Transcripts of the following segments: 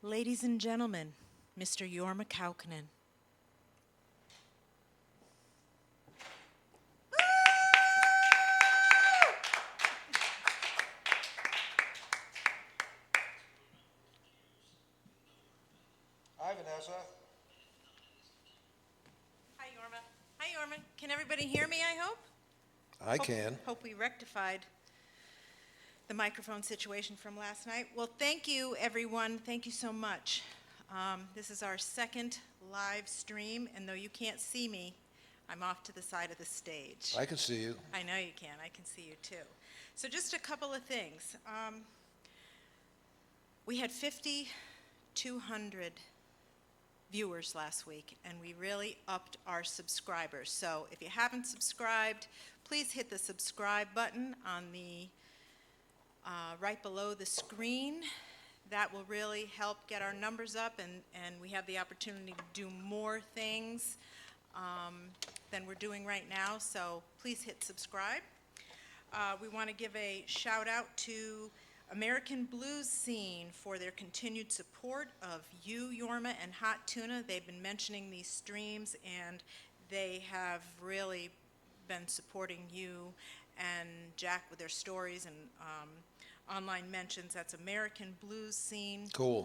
Ladies and gentlemen, Mr. Jorma Kaukonen. Hi, Vanessa. Hi, Jorma. Hi, Jorma. Can everybody hear me, I hope? I can. Hope we rectified the microphone situation from last night. Well, thank you, everyone. Thank you so much. This is our second live stream, and though you can't see me, I'm off to the side of the stage. I can see you. I know you can. I can see you, too. So just a couple of things. We had 5,200 viewers last week, and we really upped our subscribers. So if you haven't subscribed, please hit the subscribe button on the right below the screen. That will really help get our numbers up, and we have the opportunity to do more things than we're doing right now, so please hit subscribe. We want to give a shout out to American Blues Scene for their continued support of you, Jorma, and Hot Tuna. They've been mentioning these streams, and they have really been supporting you and Jack with their stories and online mentions. That's AmericanBluesScene.com. Cool.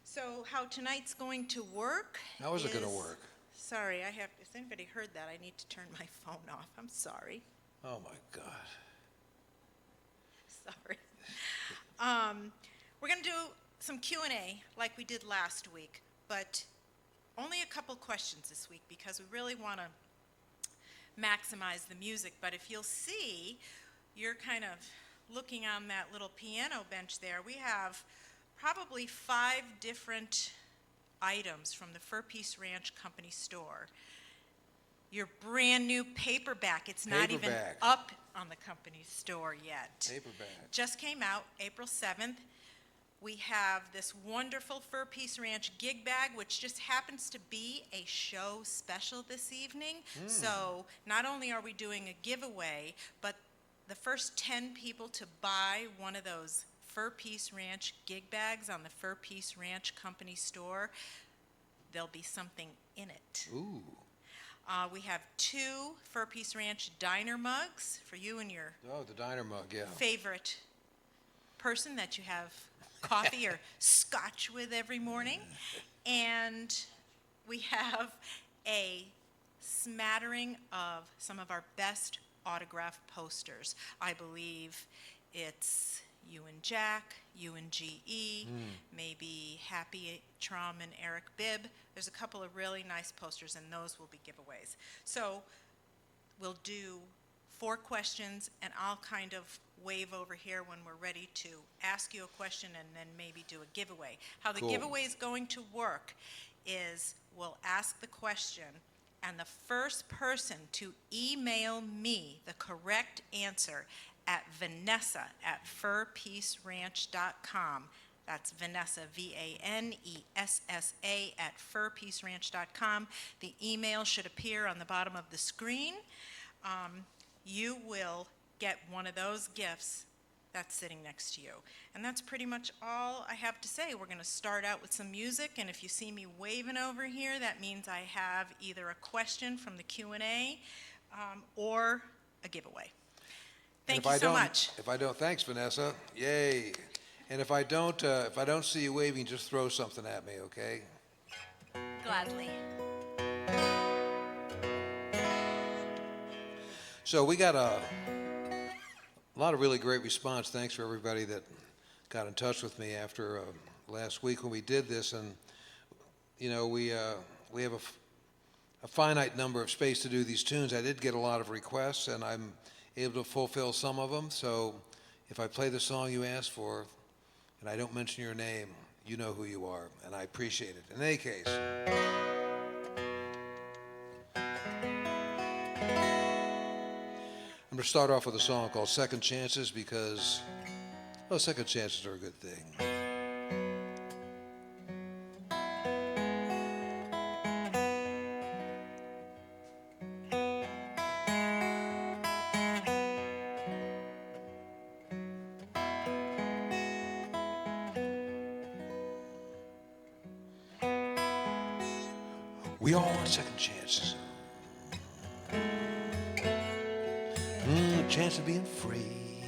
So how tonight's going to work? How is it going to work? Sorry, has anybody heard that? I need to turn my phone off. I'm sorry. Oh my God. Sorry. We're going to do some Q&A like we did last week, but only a couple questions this week because we really want to maximize the music. But if you'll see, you're kind of looking on that little piano bench there. We have probably 5 different items from the Fur Peace Ranch Company store. Your brand new paperback. It's not even up on the company store yet. Paperback. Just came out April 7th. We have this wonderful Fur Peace Ranch gig bag, which just happens to be a show special this evening. So not only are we doing a giveaway, but the first 10 people to buy one of those Fur Peace Ranch gig bags on the Fur Peace Ranch Company store, there'll be something in it. Ooh. We have 2 Fur Peace Ranch diner mugs for you and your the diner mug, yeah. favorite person that you have coffee or scotch with every morning. And we have a smattering of some of our best autograph posters. I believe it's you and Jack, you and GE, maybe Happy Trum and Eric Bibb. There's a couple of really nice posters, and those will be giveaways. So we'll do 4 questions, and I'll kind of wave over here when we're ready to ask you a question and then maybe do a giveaway. How the giveaway is going to work is we'll ask the question, and the first person to email me the correct answer at Vanessa@furpeaceranch.com. That's Vanessa, VANESSA @furpeaceranch.com. The email should appear on the bottom of the screen. You will get one of those gifts that's sitting next to you. And that's pretty much all I have to say. We're going to start out with some music, and if you see me waving over here, that means I have either a question from the Q&A or a giveaway. Thank you so much. Thanks, Vanessa. Yay. And if I don't see you waving, just throw something at me, okay? Gladly. So we got a lot of really great response. Thanks for everybody that got in touch with me after last week when we did this. And you know, we have a finite number of space to do these tunes. I did get a lot of requests, and I'm able to fulfill some of them. So if I play the song you asked for and I don't mention your name, you know who you are, and I appreciate it. In any case, I'm going to start off with a song called Second Chances because, well, second chances are a good thing. We all want second chances. A chance of being free.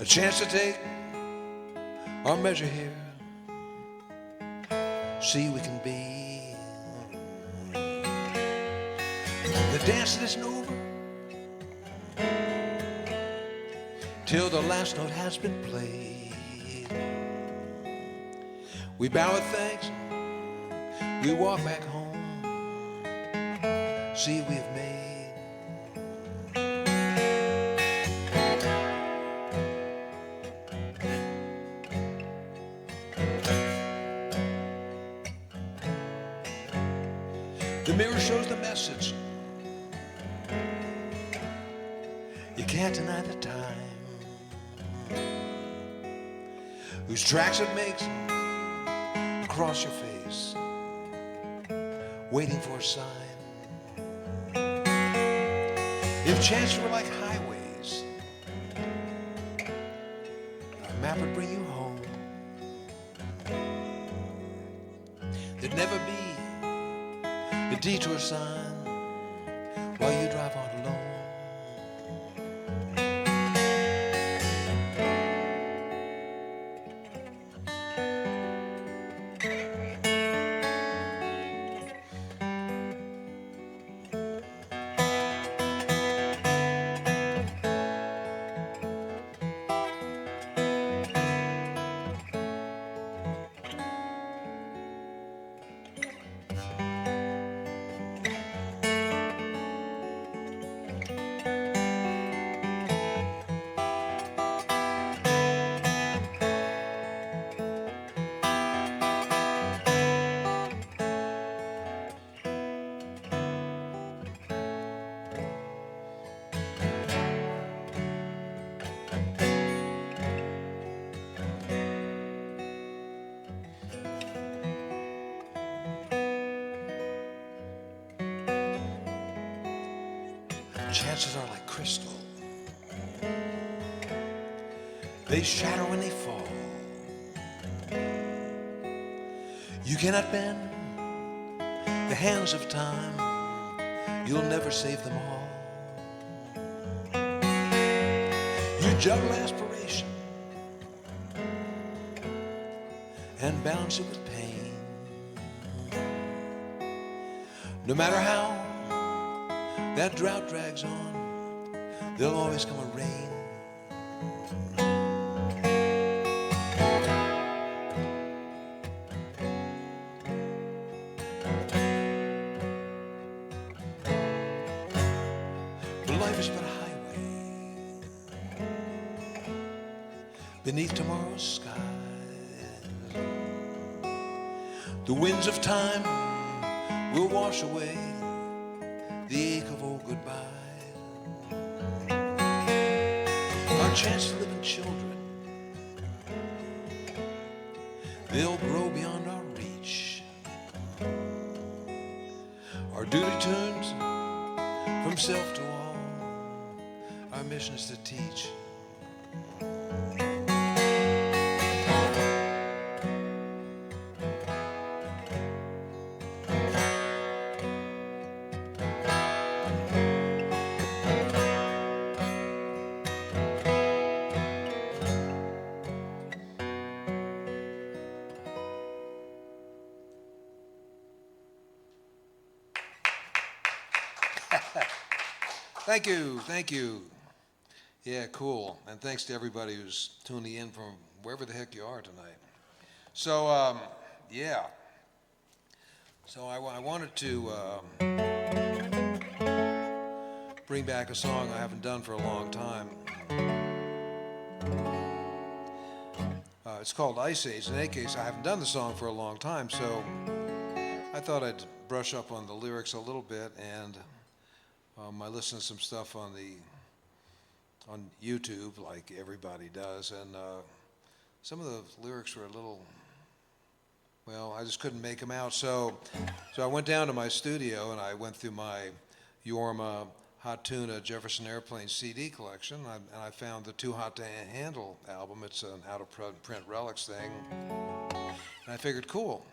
A chance to take our measure here. See we can be. The dance isn't over till the last note has been played. We bow with thanks. We walk back home. See we've made. The mirror shows the message. You can't deny the time. Whose tracks it makes across your face, waiting for a sign. If chances were like highways, a map would bring you home. There'd never be a detour sign while you drive on alone. Chances are like crystal. They shatter when they fall. You cannot bend the hands of time. You'll never save them all. You juggle aspiration and balance it with pain. No matter how that drought drags on, there'll always come a rain. But life is but a highway beneath tomorrow's skies. The winds of time will wash away the ache of old goodbye. Our chance to live in children, they'll grow beyond our reach. Our duty turns from self to all. Our mission is to teach. Thank you, thank you. Yeah, cool. And thanks to everybody who's tuning in from wherever the heck you are tonight. So, yeah. So I wanted to bring back a song I haven't done for a long time. It's called Ice Age. In any case, I haven't done the song for a long time, so I thought I'd brush up on the lyrics a little bit, and I listened to some stuff on YouTube, like everybody does, and some of the lyrics were a little, well, I just couldn't make them out. So I went down to my studio and I went through my Yorma Hot Tuna Jefferson Airplane CD collection, and I found the Too Hot to Handle album. It's an out-of-print relics thing, and I figured, cool,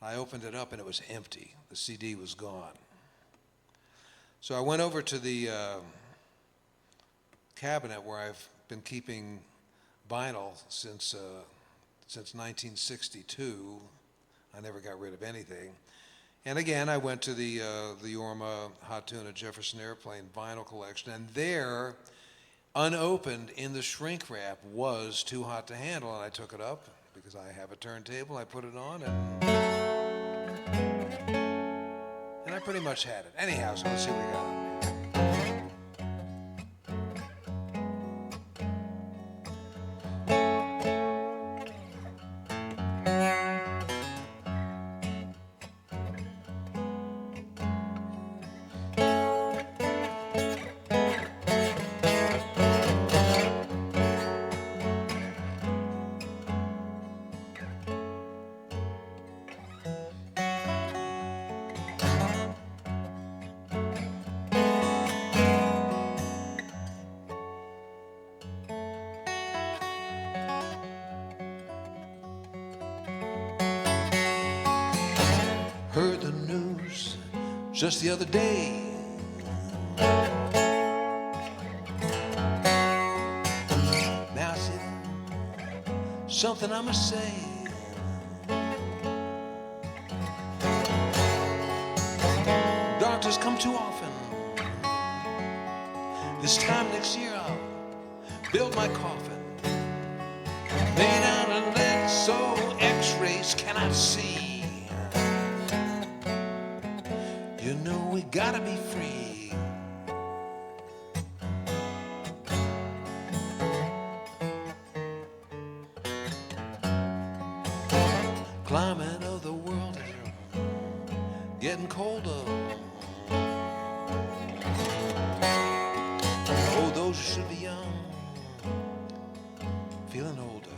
I opened it up and it was empty. The CD was gone. So I went over to the cabinet where I've been keeping vinyl since 1962. I never got rid of anything. And again, I went to the Orma Hot Tuna Jefferson Airplane vinyl collection, and there, unopened in the shrink wrap, was Too Hot to Handle, and I took it up because I have a turntable. I put it on, and I pretty much had it. Anyhow, so let's see what we got. Heard the news just the other day. Now I see something I must say. Doctors come too often. This time next year I'll build my coffin, made out of lead so X-rays cannot see. You know we gotta be free. Climate of the world is getting colder. Oh, those who should be young, feeling older.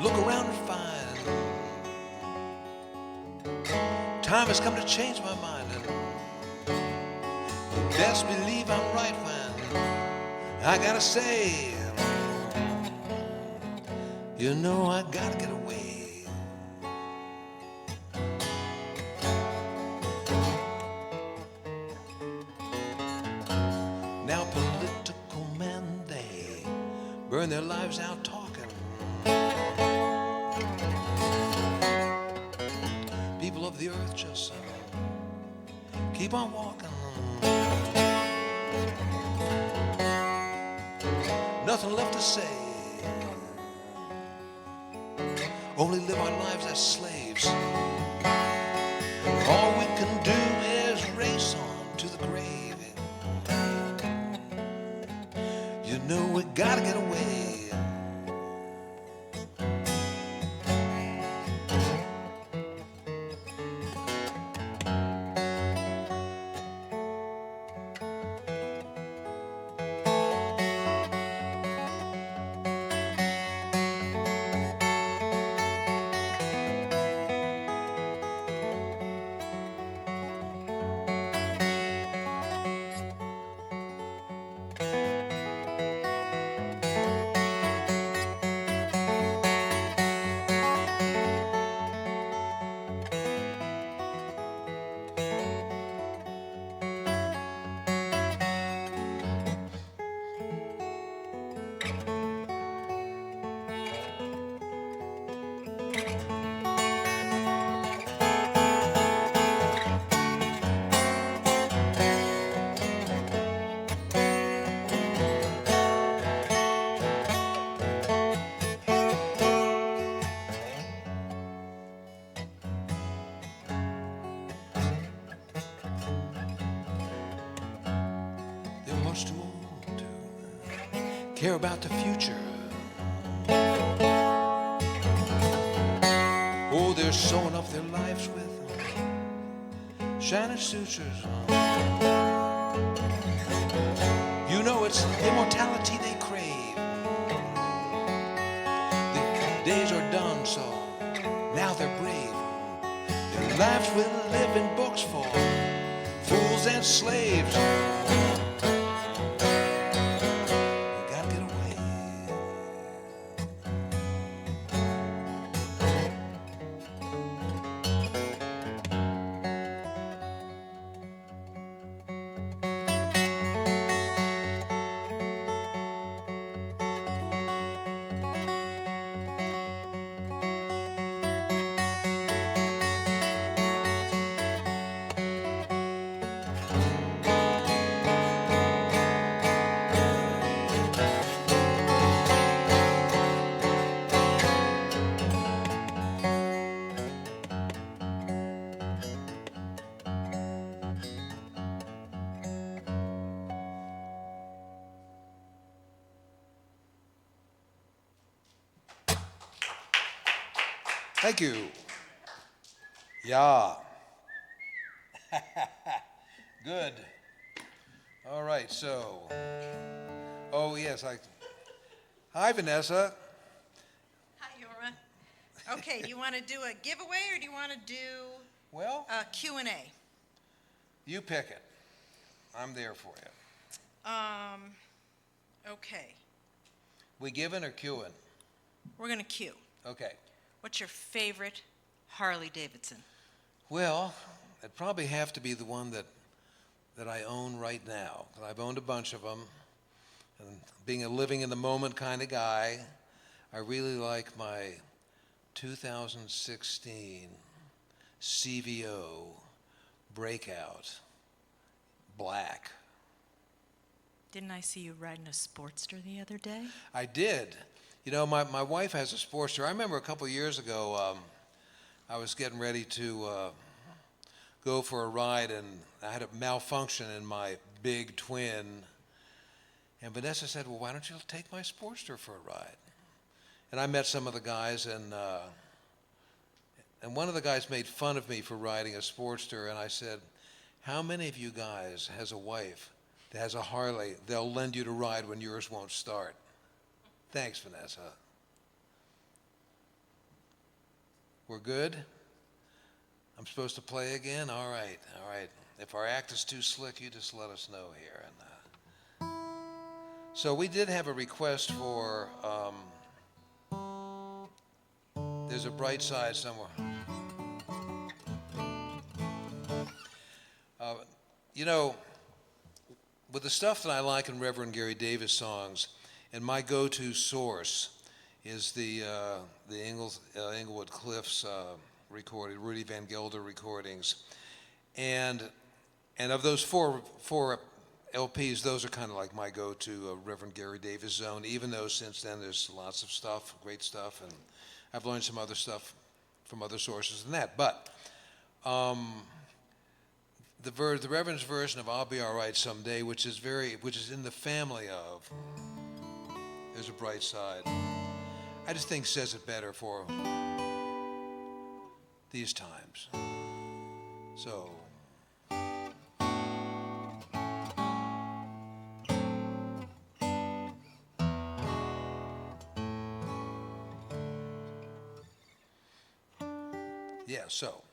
Look around and find time has come to change my mind, and you best believe I'm right when I gotta say, you know I gotta get away. Now political men, they burn their lives out talking. People of the earth just keep on walking. Nothing left to say. Only live our lives as slaves. All we can do is race on to the grave. You know we gotta get away. Too old to care about the future. Oh, they're sewing up their lives with shiny sutures. You know it's immortality they crave. The days are done, so now they're brave. Their lives will live in books for fools and slaves. Thank you. Yeah. Good. All right, so, oh yes, hi Vanessa. Hi, Yorma. Okay, do you want to do a giveaway or do you want to do Well, a Q&A? you pick it. I'm there for you. Okay, We giving or queuing? we're going to Q. Okay. What's your favorite Harley Davidson? Well, it'd probably have to be the one that I own right now. I've owned a bunch of them, and being a living in the moment kind of guy, I really like my 2016 CVO Breakout Black. Didn't I see you riding a Sportster the other day? I did. You know, my wife has a Sportster. I remember a couple years ago, I was getting ready to go for a ride, and I had a malfunction in my big twin. And Vanessa said, well, why don't you take my Sportster for a ride? And I met some of the guys, and one of the guys made fun of me for riding a Sportster, and I said, how many of you guys has a wife that has a Harley they'll lend you to ride when yours won't start? Thanks, Vanessa. We're good? I'm supposed to play again? All right, all right. If our act is too slick, you just let us know here. And so we did have a request for, there's a bright side somewhere. You know, with the stuff that I like in Reverend Gary Davis songs, and my go-to source is the Englewood Cliffs recording, Rudy Van Gelder recordings, and of those four LPs, those are kind of like my go-to Reverend Gary Davis zone. Even though since then there's lots of stuff, great stuff, and I've learned some other stuff from other sources than that. But the Reverend's version of "I'll Be All Right Someday," which is in the family of "There's a Bright Side," I just think says it better for these times. So. Yeah, so.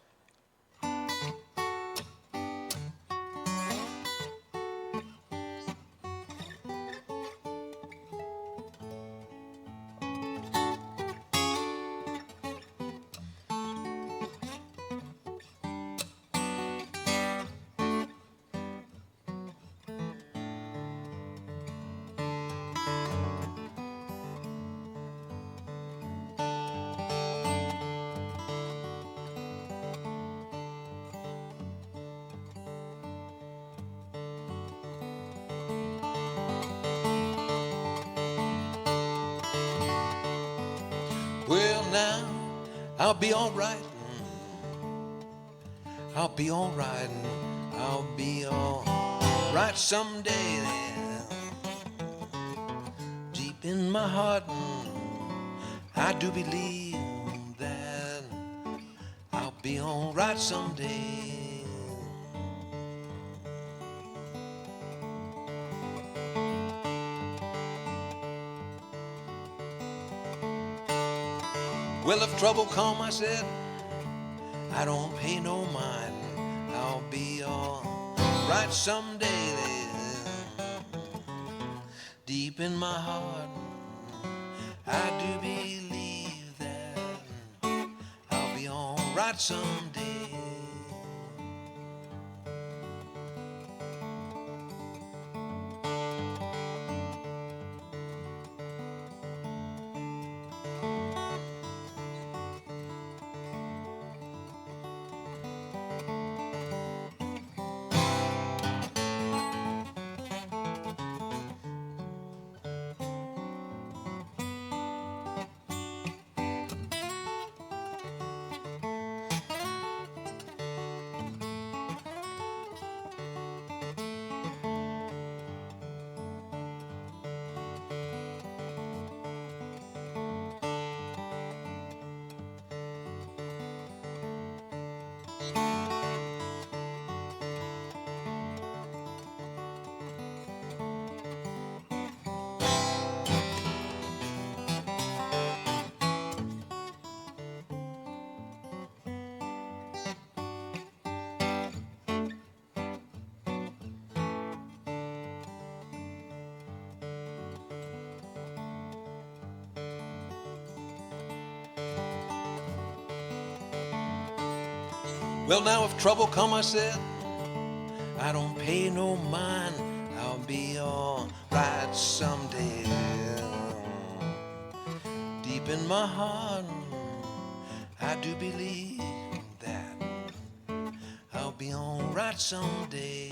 Well, now I'll be all right. I'll be all right. I'll be all right someday. Deep in my heart, I do believe that I'll be all right someday. Well, if trouble come, I said, I don't pay no mind. I'll be all right someday. Deep in my heart, I do believe that I'll be all right someday. Well, now if trouble come, I said, I don't pay no mind. I'll be all right someday. Deep in my heart, I do believe that I'll be all right someday.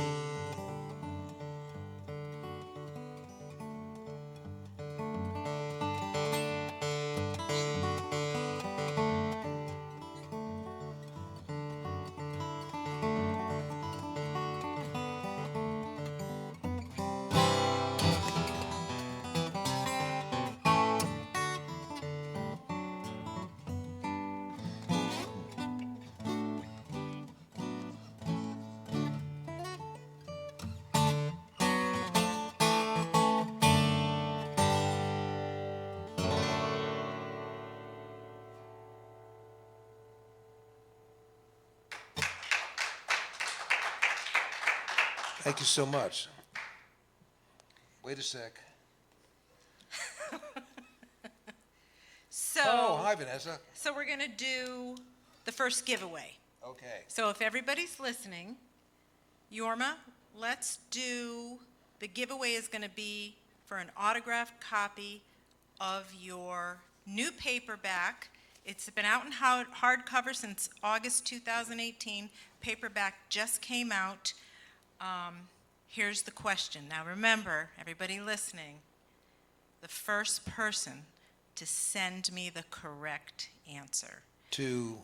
Thank you so much. Wait a sec. Oh, hi, Vanessa. So we're going to do the first giveaway. Okay. So if everybody's listening, Yorma, let's do, the giveaway is going to be for an autographed copy of your new paperback. It's been out in hardcover since August 2018. Paperback just came out. Here's the question. Now remember, everybody listening, the first person to send me the correct answer To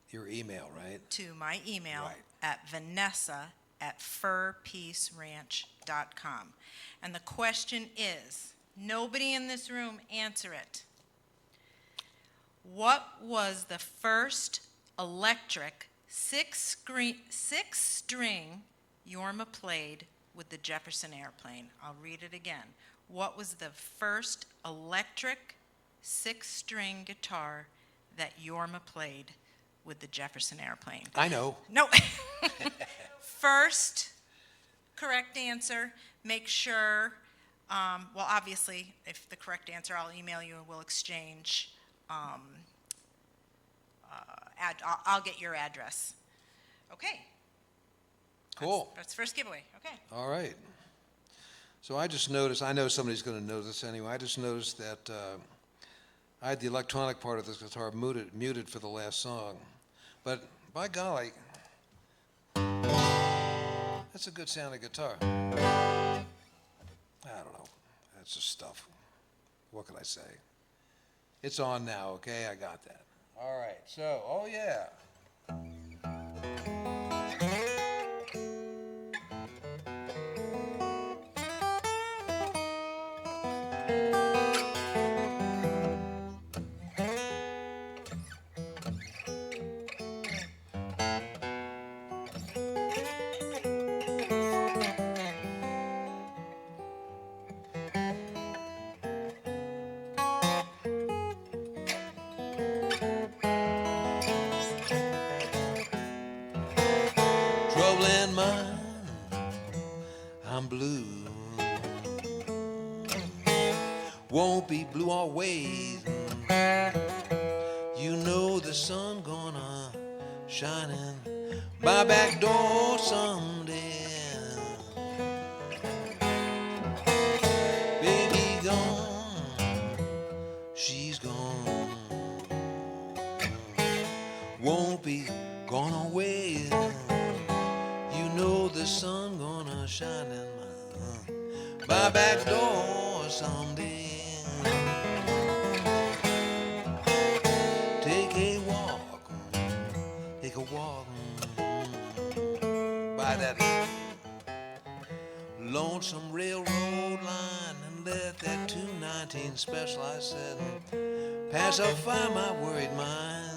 your email, right? to my email Right. at vanessa@furpeaceranch.com. And the question is, nobody in this room answer it. What was the first electric six-string Yorma played with the Jefferson Airplane? I'll read it again. What was the first electric six-string guitar that Yorma played with the Jefferson Airplane? I know. No. First correct answer, make sure, well, obviously, if the correct answer, I'll email you and we'll exchange. I'll get your address. Okay. Cool. That's first giveaway. Okay. All right. So I just noticed, I know somebody's going to know this anyway, I just noticed that I had the electronic part of this guitar muted for the last song. But by golly, that's a good sounding guitar. I don't know. That's just stuff. What can I say? It's on now, okay? I got that. All right. So, oh yeah. Trouble in mind, I'm blue. Won't be blue always. You know the sun gonna shine in my back door someday. Baby gone, she's gone. Won't be gone always. You know the sun gonna shine in my back door someday. Take a walk by that lonesome railroad line and let that 219 Specialized set pacify my worried mind.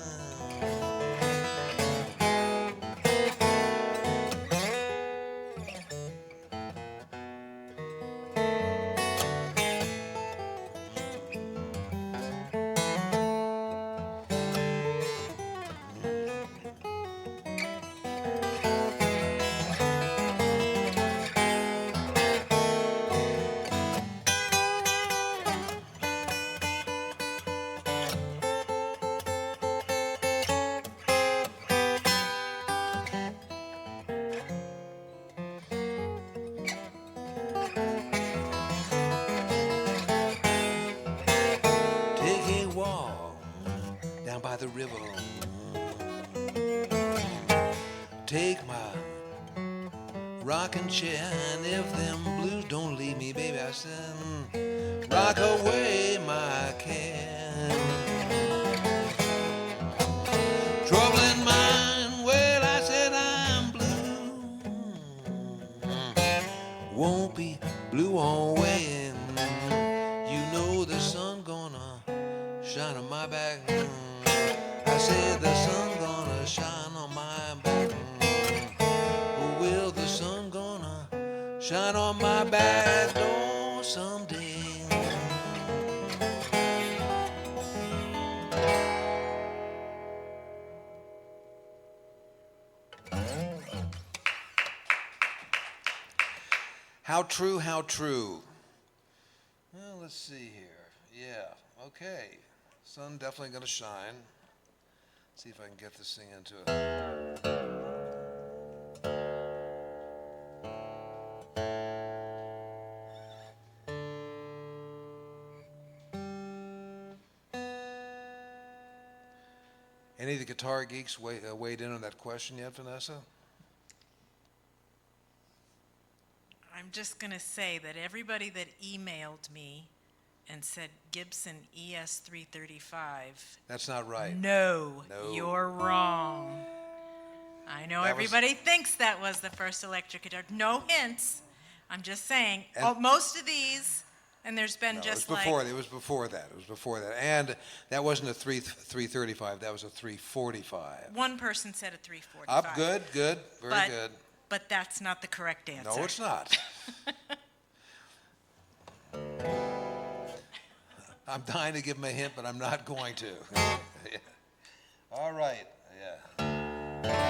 take my rocking chair, and if them blues don't leave me, baby, I said, rock away my care. Trouble in mind, well, I said I'm blue. Won't be blue always. You know the sun gonna shine on my back. I said the sun gonna shine on my back. Oh, will the sun gonna shine on my back? Oh, someday. How true, how true. Well, let's see here. Yeah, okay. Sun definitely gonna shine. See if I can get this thing into it. Any of the guitar geeks weighed in on that question yet, Vanessa? I'm just going to say that everybody that emailed me and said Gibson ES335, That's not right. no, No. you're wrong. I know That everybody thinks that was the first electric guitar. No hints. I'm just saying, And- most of these, and there's been No, just it was before that. It was before that. And that wasn't a 335, that was a 345. one person said a 345. Up, good, very But- good. But that's not the correct answer. No, it's not. I'm dying to give him a hint, but I'm not going to. All right, yeah.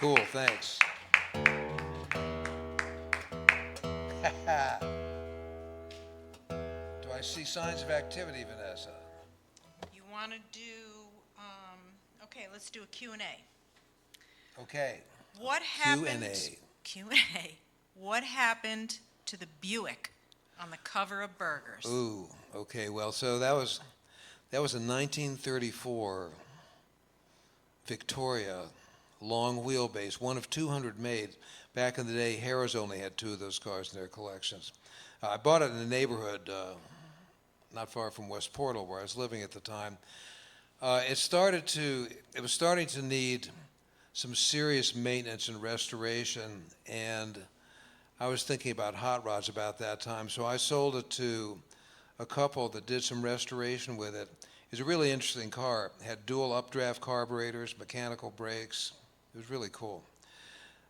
Cool, thanks. Do I see signs of activity, Vanessa? You want to do, okay, let's do a Q&A. Okay. What Q&A. happened? Q&A. What happened to the Buick on the cover of Burgers? Ooh, okay. Well, so that was a 1934 Victoria long wheelbase, one of 200 made. Back in the day, Harrah's only had 2 of those cars in their collections. I bought it in a neighborhood not far from West Portal, where I was living at the time. It was starting to need some serious maintenance and restoration, and I was thinking about hot rods about that time, so I sold it to a couple that did some restoration with it. It was a really interesting car. It had dual updraft carburetors, mechanical brakes. It was really cool.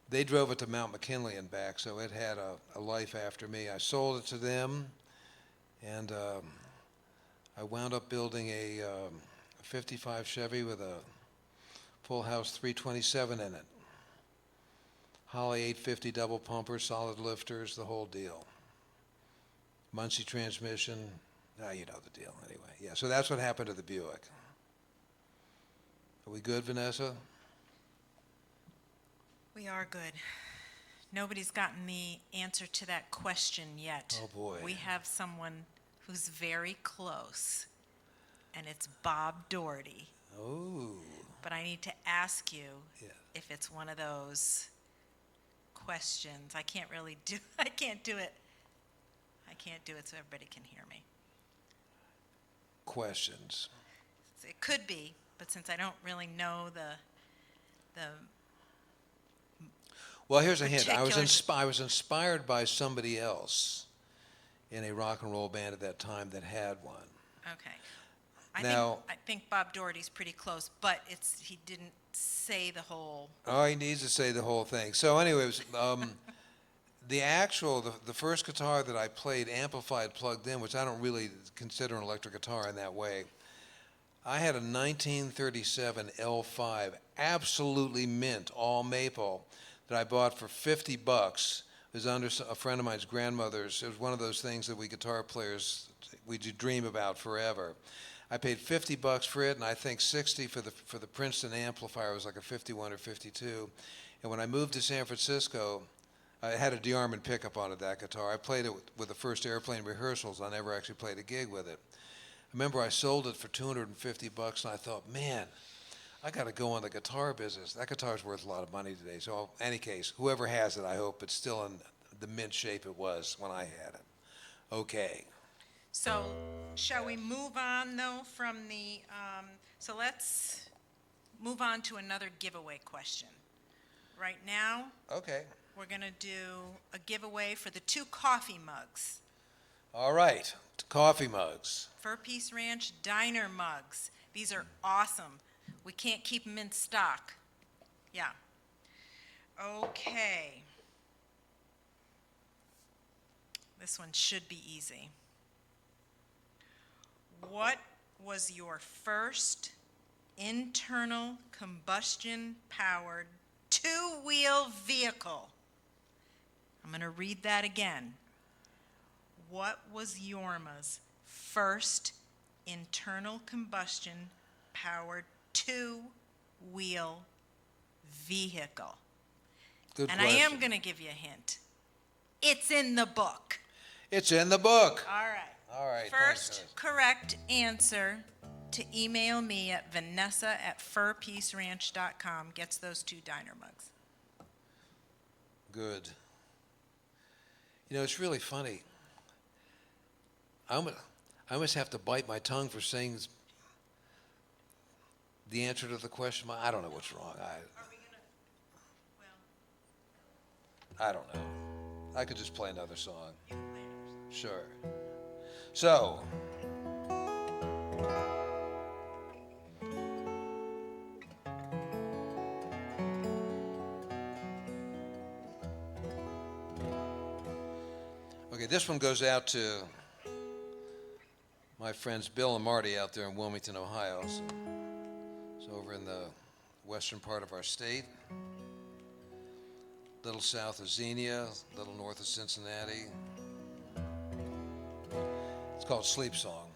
They drove it to Mount McKinley and back, so it had a life after me. I sold it to them, and I wound up building a 55 Chevy with a full house 327 in it. Harley 850 double pumper, solid lifters, the whole deal. Muncie transmission, you know the deal anyway. Yeah, so that's what happened to the Buick. Are we good, Vanessa? We are good. Nobody's gotten the answer to that question yet. Oh, boy. We have someone who's very close, and it's Bob Doherty. Oh. But I need to ask you Yeah. if it's one of those questions. I can't do it. I can't do it so everybody can hear me. Questions. It could be, but since I don't really know the Well, here's a hint. I was particulars. inspired by somebody else in a rock and roll band at that time that had one. Okay. Now- I think Bob Doherty's pretty close, but he didn't say the whole. Oh, he needs to say the whole thing. So anyways, the first guitar that I played amplified plugged in, which I don't really consider an electric guitar in that way, I had a 1937 L5, absolutely mint, all maple, that I bought for $50. It was under a friend of mine's grandmother's. It was one of those things that we guitar players, we dream about forever. I paid $50 for it, and I think $60 for the Princeton amplifier. It was like a 51 or 52. And when I moved to San Francisco, I had a DeArmond pickup on it, that guitar. I played it with the first Airplane rehearsals. I never actually played a gig with it. I remember I sold it for $250, and I thought, man, I got to go on the guitar business. That guitar's worth a lot of money today. So in any case, whoever has it, I hope it's still in the mint shape it was when I had it. Okay. So shall we move on, though, from the, so let's move on to another giveaway question. Right now, Okay. we're going to do a giveaway for the 2 coffee mugs. All right. Coffee mugs. Fur Peace Ranch Diner mugs. These are awesome. We can't keep them in stock. Yeah. Okay. This one should be easy. What was your first internal combustion powered 2-wheel vehicle? I'm going to read that again. What was Yorma's first internal combustion powered 2-wheel vehicle? Good And question. I am going to give you a hint. It's in the book. It's in the book. All right. All right. First thanks, correct answer to email me at vanessa@furpeaceranch.com gets those 2 diner mugs. Good. You know, it's really funny. I must have to bite my tongue for saying the answer to the question. I don't know what's wrong. Are we going to, well, I don't know. I could just play another song. you can play yours. Sure. So, okay, this one goes out to my friends Bill and Marty out there in Wilmington, Ohio. So over in the western part of our state. little south of Xenia, a little north of Cincinnati. It's called Sleep Song.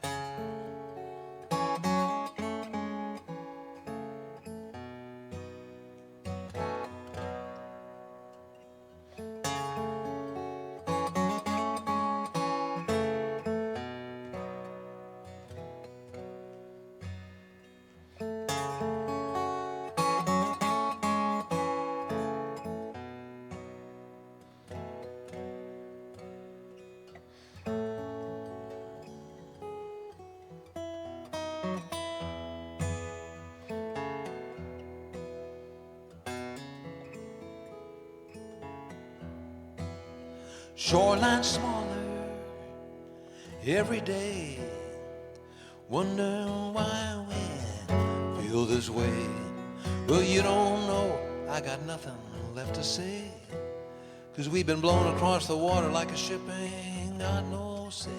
Shoreline smaller every day. Wonder why we feel this way. Well, you don't know, I got nothing left to say. 'Cause we've been blown across the water like a ship ain't got no sail.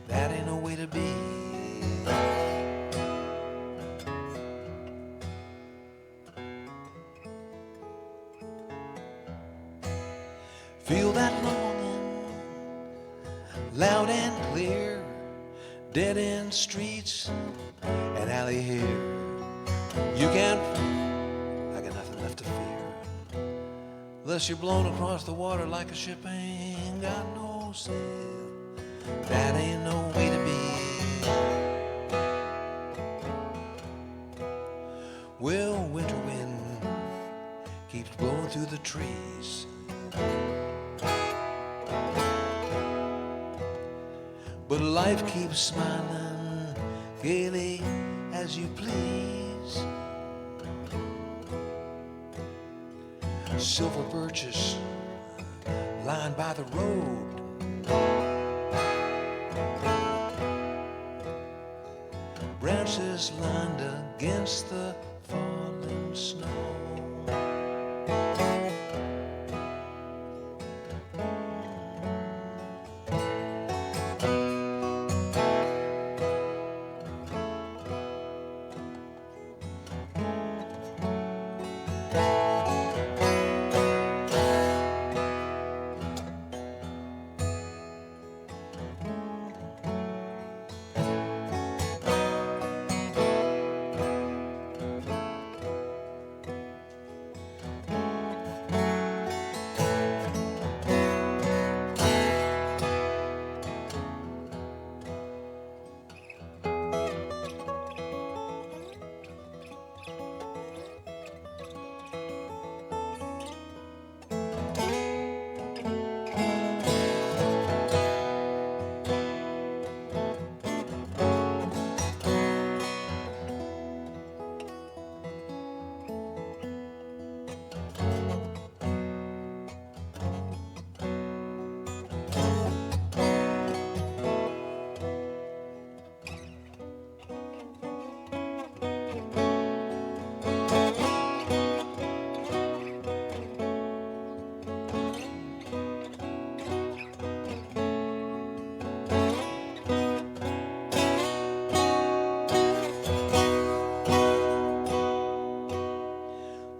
That ain't no way to be. Feel that longing, loud and clear. Dead end streets, an alley here. You can't, I got nothing left to fear. Unless you're blown across the water like a ship ain't got no sail. That ain't no way to be. Well, winter wind keeps blowing through the trees. But life keeps smiling gaily as you please. Silver birches lined by the road. Branches lined against the falling snow.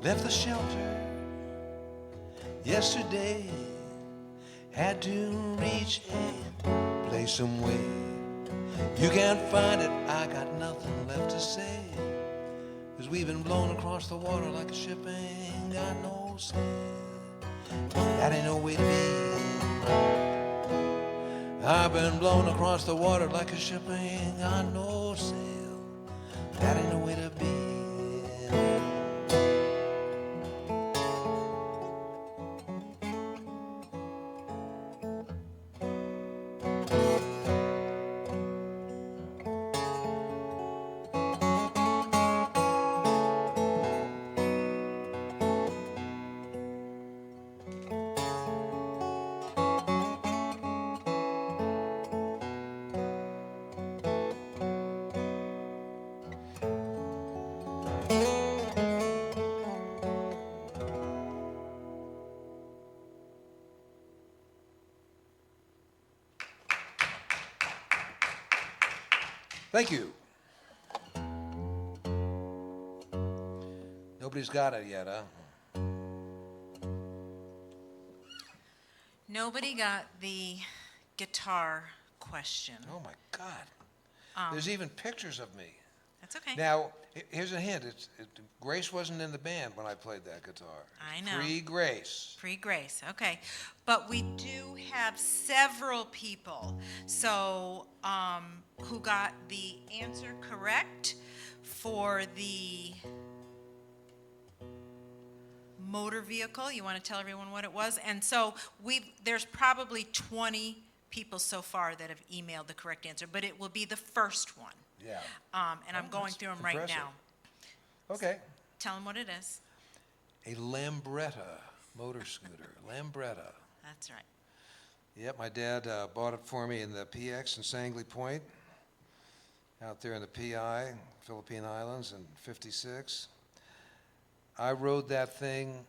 Left the shelter yesterday, had to reach a place somewhere. You can't find it, I got nothing left to say. 'Cause we've been blown across the water like a ship ain't got no sail. That ain't no way to be. I've been blown across the water like a ship ain't got no sail. That ain't no way to be. Thank you. Nobody's got it yet, huh? Nobody got the guitar question. Oh, my God. There's even pictures of me. That's okay. Now, here's a hint. Grace wasn't in the band when I played that guitar. I know. Pre-Grace. Pre-Grace, okay. But we do have several people, so, who got the answer correct for the motor vehicle. You want to tell everyone what it was? And so there's probably 20 people so far that have emailed the correct answer, but it will be the first one. Yeah. And I'm going that's through them right impressive. now. Okay. Tell them what it is. A Lambretta motor scooter. Lambretta. That's right. Yep, my dad bought it for me in the PX in Sangley Point, out there in the PI, Philippine Islands, in '56. I rode that thing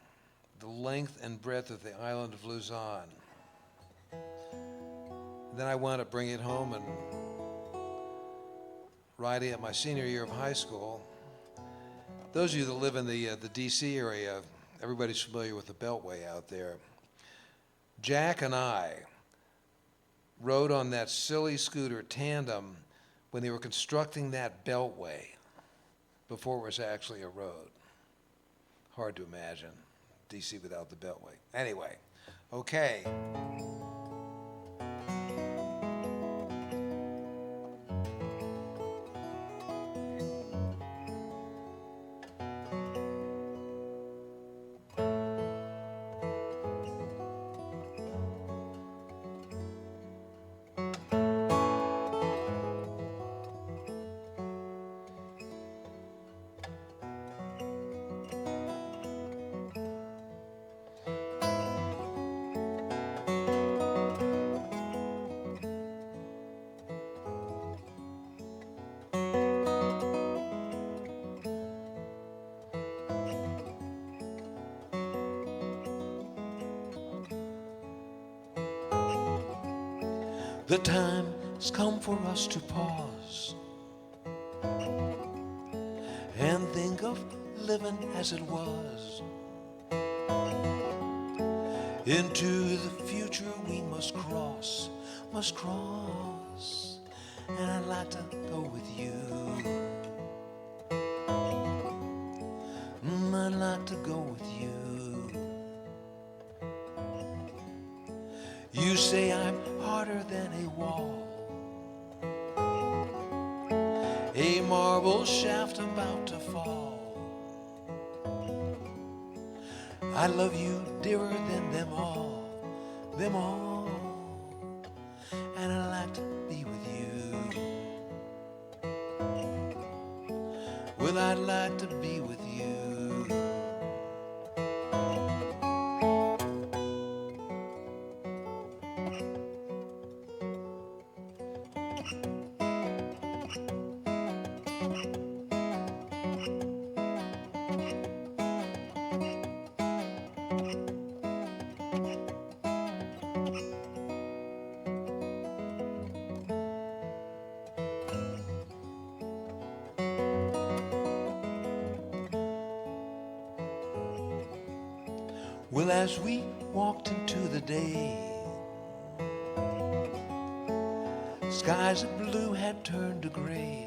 the length and breadth of the island of Luzon. Then I wound up bringing it home and riding it my senior year of high school. Those of you that live in the D.C. area, everybody's familiar with the Beltway out there. Jack and I rode on that silly scooter tandem when they were constructing that Beltway before it was actually a road. Hard to imagine D.C. without the Beltway. Anyway, okay. The time has come for us to pause and think of living as it was. Into the future we must cross, and I'd like to go with you. I'd like to go with you. You say I'm harder than a wall, a marble shaft about to fall. I love you dearer than them all, and I'd like to be with you. Well, I'd like to be with you. Well, as we walked into the day, skies of blue had turned to gray.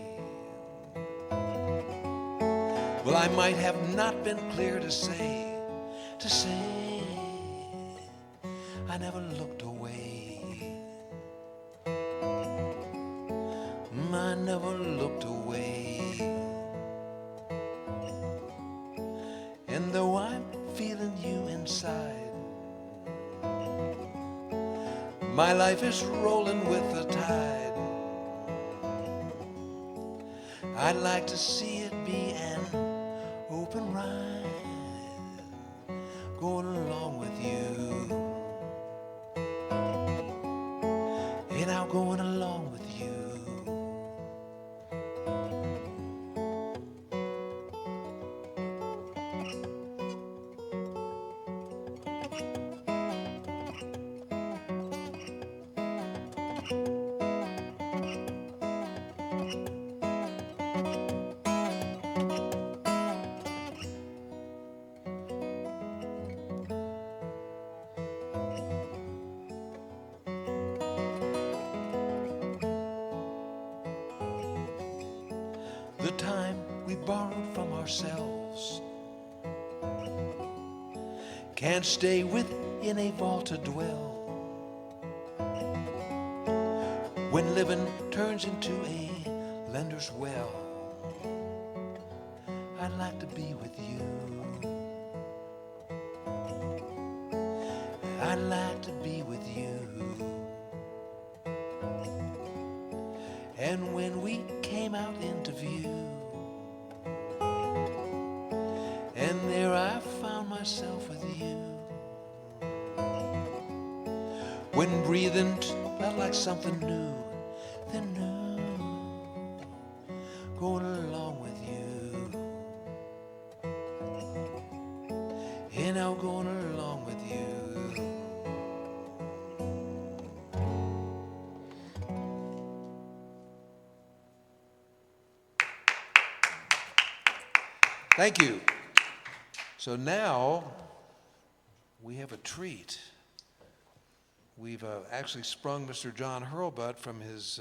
Well, I might have not been clear to say, I never looked away. I never looked away. And though I'm feeling you inside, my life is rolling with the tide. I'd like to see it be an open ride, going along with you. And I'm going along with you. we borrowed from ourselves. Can't stay within a vault to dwell. When living turns into a lender's well, I'd like to be with you. I'd like to be with you. And when we came out into view, and there I found myself with you. When breathing felt like something new, then new, going along with you. And I'm going along with you. Thank you. So now we have a treat. We've actually sprung Mr. John Hurlbut from his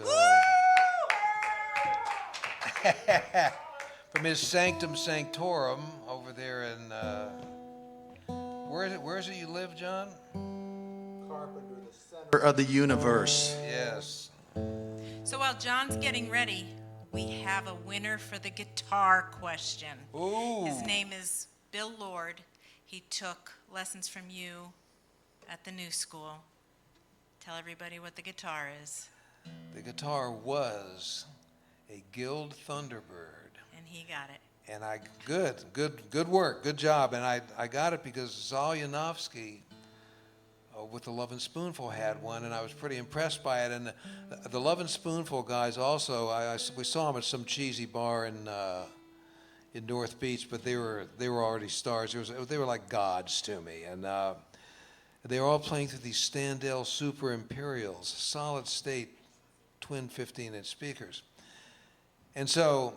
from his sanctum sanctorum over there in where is it you live, John? Carpenter, the center of the universe. Yes. So while John's getting ready, we have a winner for the guitar question. Ooh. His name is Bill Lord. He took lessons from you at the new school. Tell everybody what the guitar is. The guitar was a Guild Thunderbird. And he got it. And good work, good job. And I got it because Zal Yanovsky with the Love and Spoonful had one, and I was pretty impressed by it. And the Love and Spoonful guys also, we saw them at some cheesy bar in North Beach, but they were already stars. They were like gods to me, and they were all playing through these Standell Super Imperials, solid state twin 15-inch speakers. And so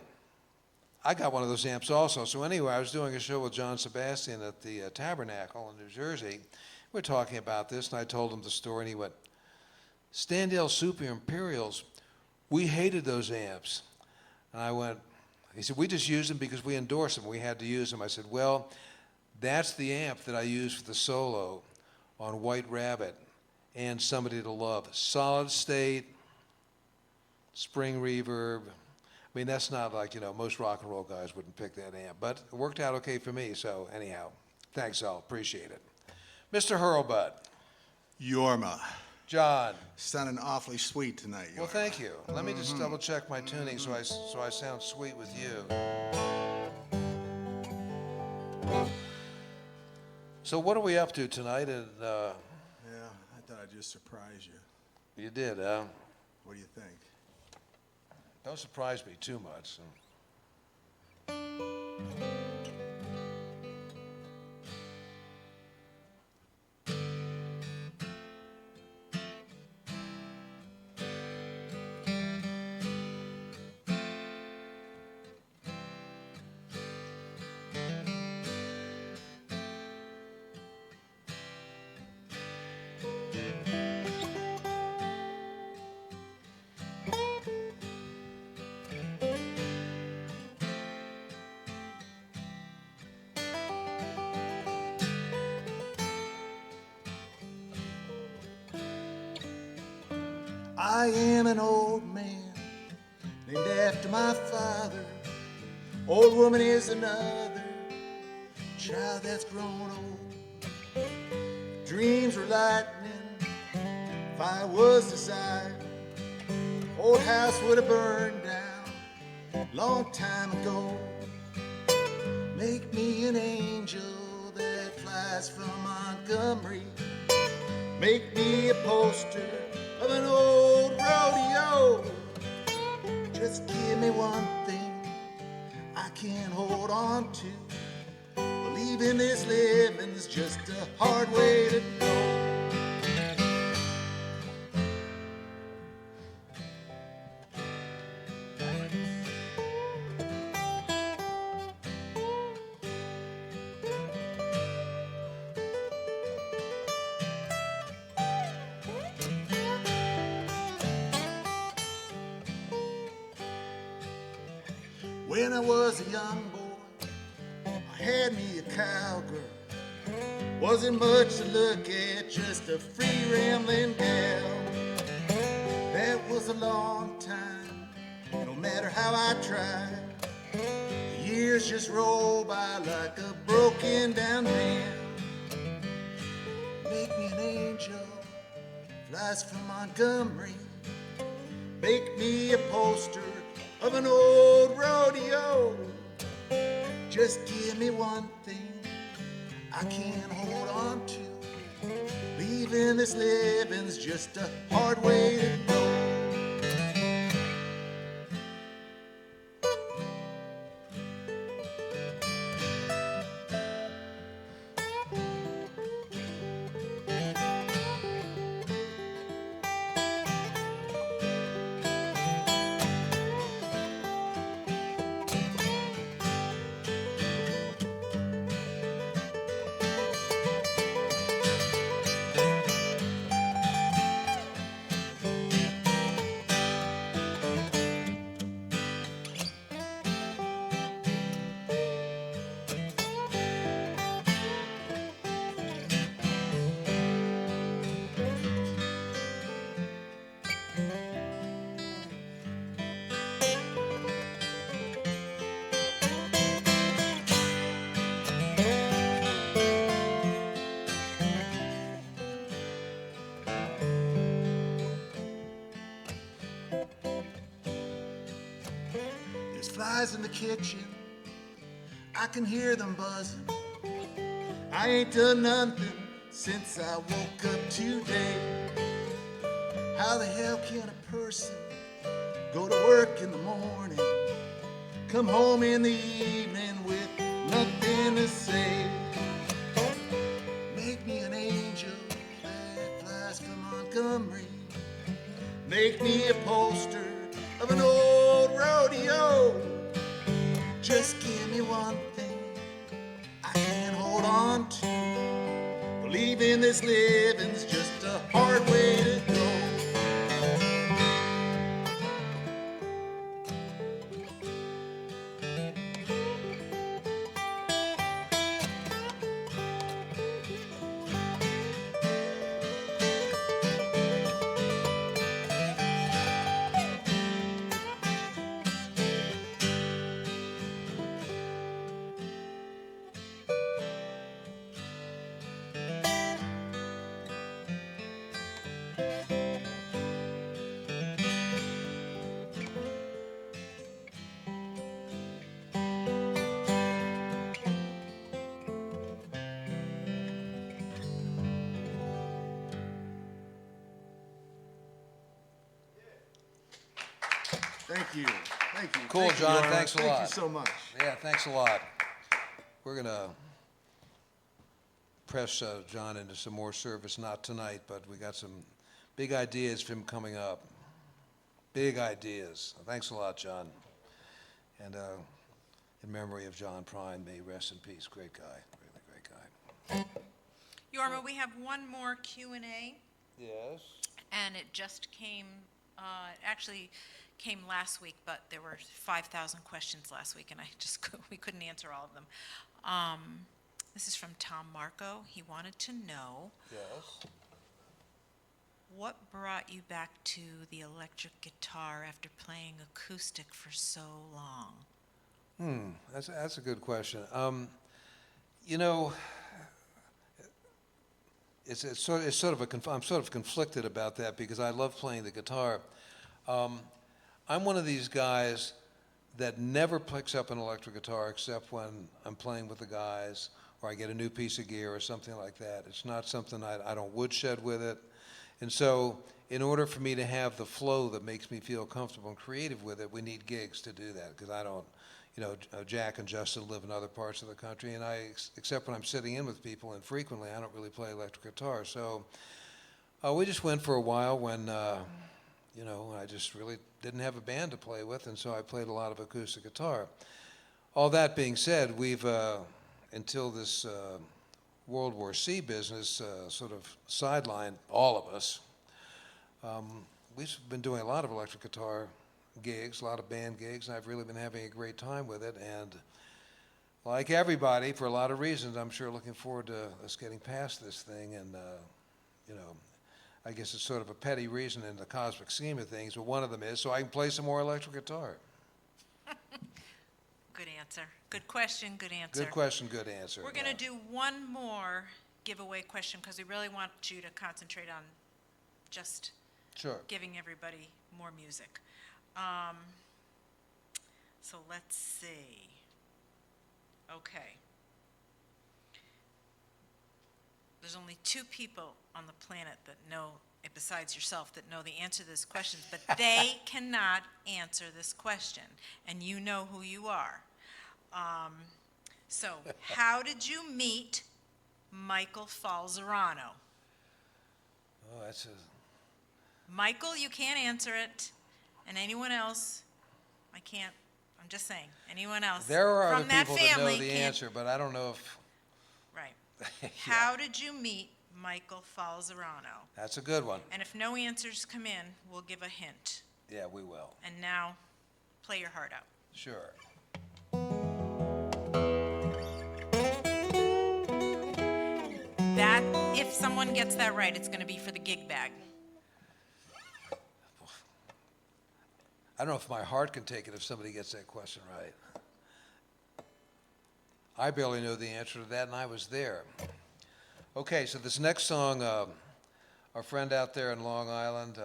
I got one of those amps also. So anyway, I was doing a show with John Sebastian at the Tabernacle in New Jersey. We're talking about this, and I told him the story, and he went, Standell Super Imperials, we hated those amps. And I went, he said, we just used them because we endorsed them. We had to use them. I said, well, that's the amp that I use for the solo on White Rabbit and Somebody to Love. Solid state, spring reverb. I mean, that's not like, most rock and roll guys wouldn't pick that amp, but it worked out okay for me. So anyhow, thanks all, appreciate it. Mr. Hurlbut. Yorma. John. Sounding awfully sweet tonight, Yorma. Well, thank you. Let me just double check my tuning so I sound sweet with you. So what are we up to tonight? And Yeah, I thought I'd just surprise you. you did, huh? What do you think? Don't surprise me too much. I am an old man named after my father. Old woman is another child that's grown old. Dreams were lightning, fire was desire. Old house would have burned down long time ago. Make me an angel that flies from Montgomery. Make me a poster of an old rodeo. Just give me one thing I can hold on to. Believing this living's just a hard way to go. When I was a young boy, I had me a cowgirl. Wasn't much to look at, just a free rambling gal. That was a long time, no matter how I tried. The years just roll by like a broken down man. Make me an angel, flies from Montgomery. Make me a poster of an old rodeo. Just give me one thing I can hold on to. Leaving this living's just a hard way to go. There's flies in the kitchen, I can hear them buzzing. I ain't done nothing since I woke up today. How the hell can a person go to work in the morning, come home in the evening with nothing to say? Make me an angel that flies from Montgomery. Make me a poster of an old rodeo. Just give me one thing I can hold on to. Believing this living's just a hard way to go. Thank you. Thank you. Cool, Thank you, John. Laura. Thanks a lot. Thank you so much. Yeah, thanks a lot. We're going to press John into some more service, not tonight, but we got some big ideas for him coming up. Big ideas. Thanks a lot, John. And in memory of John Prine, may he rest in peace. Great guy, really great guy. Yorma, we have one more Q&A, Yes. and it just came, it actually came last week, but there were 5,000 questions last week, and we couldn't answer all of them. This is from Tom Marco. He wanted to know, Yes. what brought you back to the electric guitar after playing acoustic for so long? That's a good question. You know, I'm sort of conflicted about that because I love playing the guitar. I'm one of these guys that never picks up an electric guitar except when I'm playing with the guys or I get a new piece of gear or something like that. It's not something I don't woodshed with it. And so in order for me to have the flow that makes me feel comfortable and creative with it, we need gigs to do that because I don't, Jack and Justin live in other parts of the country, and except when I'm sitting in with people infrequently, I don't really play electric guitar. So we just went for a while when, I just really didn't have a band to play with, and so I played a lot of acoustic guitar. All that being said, we've, until this World War C business sort of sidelined all of us, we've been doing a lot of electric guitar gigs, a lot of band gigs, and I've really been having a great time with it. And like everybody, for a lot of reasons, I'm sure looking forward to us getting past this thing. And, you know, I guess it's sort of a petty reason in the cosmic scheme of things, but one of them is so I can play some more electric guitar. Good answer. Good question, good answer. Good question, good answer. We're going to do one more giveaway question because we really want you to concentrate on just Sure. giving everybody more music. So let's see. Okay. There's only 2 people on the planet that know, besides yourself, that know the answer to this question, but they cannot answer this question, and you know who you are. So, how did you meet Michael Falzerano? Oh, that's a... Michael, you can't answer it, and anyone else, I can't, I'm just saying, anyone else There are other from that people that know family the can't. answer, but I don't know if... Right. Yeah. How did you meet Michael Falzerano? That's a good one. And if no answers come in, we'll give a hint. Yeah, we will. And now, play your heart out. Sure. That, if someone gets that right, it's going to be for the gig bag. I don't know if my heart can take it if somebody gets that question right. I barely know the answer to that, and I was there. Okay, so this next song, our friend out there in Long Island,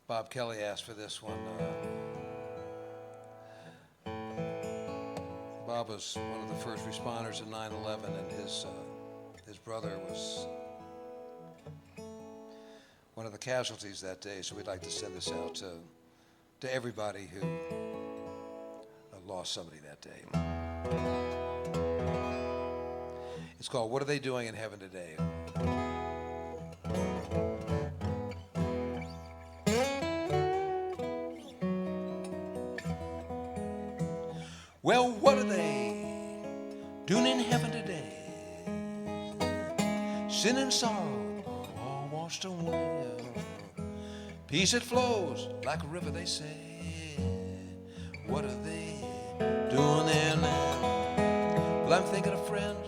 Bob Kelly, asked for this one. Bob was one of the first responders in 9/11, and his brother was one of the casualties that day, so we'd like to send this out to everybody who lost somebody that day. It's called What Are They Doing in Heaven Today? Well, what are they doing in heaven today? Sin and sorrow all washed away. Peace that flows like a river, they say. What are they doing there now? Well, I'm thinking of friends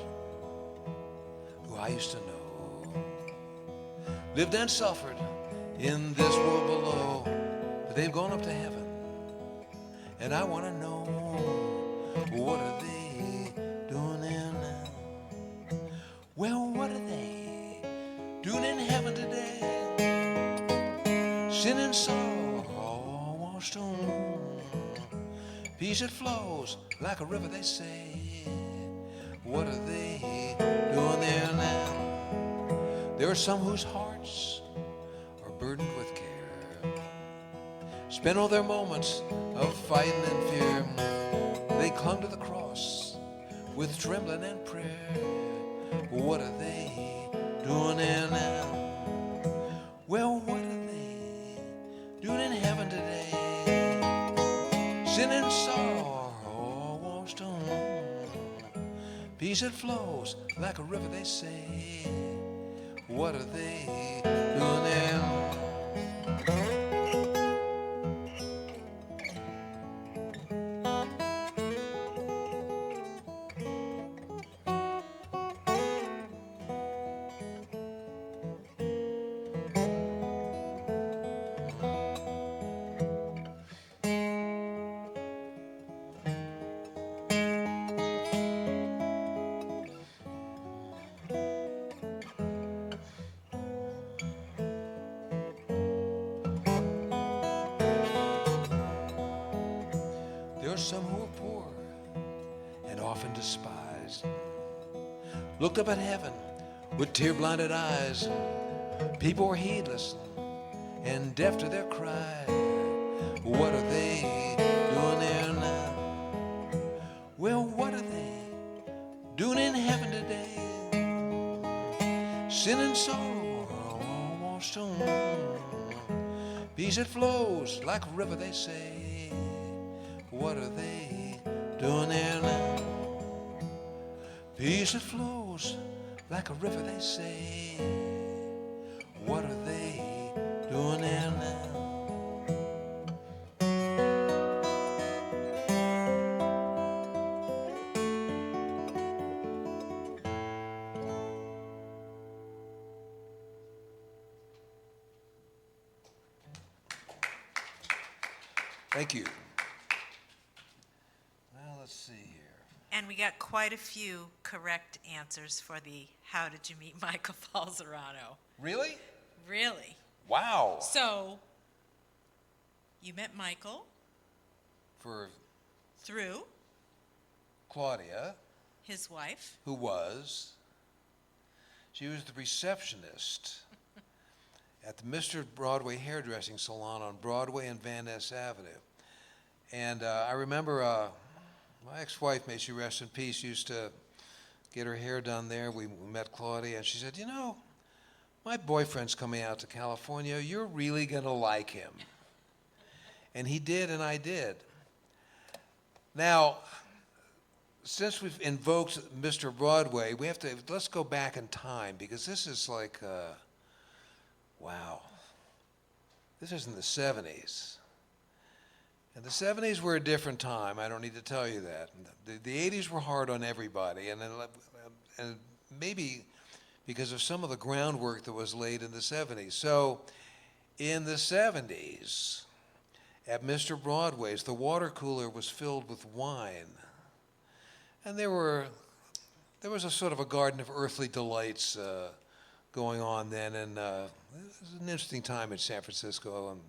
who I used to know, lived and suffered in this world below, but they've gone up to heaven, and I want to know, what are they doing there now? Well, what are they doing in heaven today? Sin and sorrow all washed on. Peace that flows like a river, they say. What are they doing there now? There are some whose hearts are burdened with care, spent all their moments of fighting and fear. They clung to the cross with trembling and prayer. What are they doing there now? Well, what are they doing in heaven today? Sin and sorrow all washed on. Peace that flows like a river, they say. What are they doing there? There are some who are poor and often despised, looked up at heaven with tear-blinded eyes. People were heedless and deaf to their cry. What are they doing there now? Well, what are they doing in heaven today? Sin and sorrow are all washed on. Peace that flows like a river, they say. What are they doing there now? Peace that flows like a river, they say. What are they doing there now? Thank you. Well, let's see here. And we got quite a few correct answers for the How Did You Meet Michael Falzerano? Really? Really? Wow. So, you met Michael For through Claudia, his wife. who was, she was the receptionist at the Mr. Broadway hairdressing salon on Broadway and Van Ness Avenue. And I remember my ex-wife, may she rest in peace, used to get her hair done there. We met Claudia, and she said, you know, my boyfriend's coming out to California. You're really going to like him. And he did, and I did. Now, since we've invoked Mr. Broadway, we have to, let's go back in time, because this is like, wow. This is in the 70s. And the 70s were a different time. I don't need to tell you that. The 80s were hard on everybody, and maybe because of some of the groundwork that was laid in the 70s. So in the 70s, at Mr. Broadway's, the water cooler was filled with wine. And there was a sort of a garden of earthly delights going on then, and it was an interesting time in San Francisco, and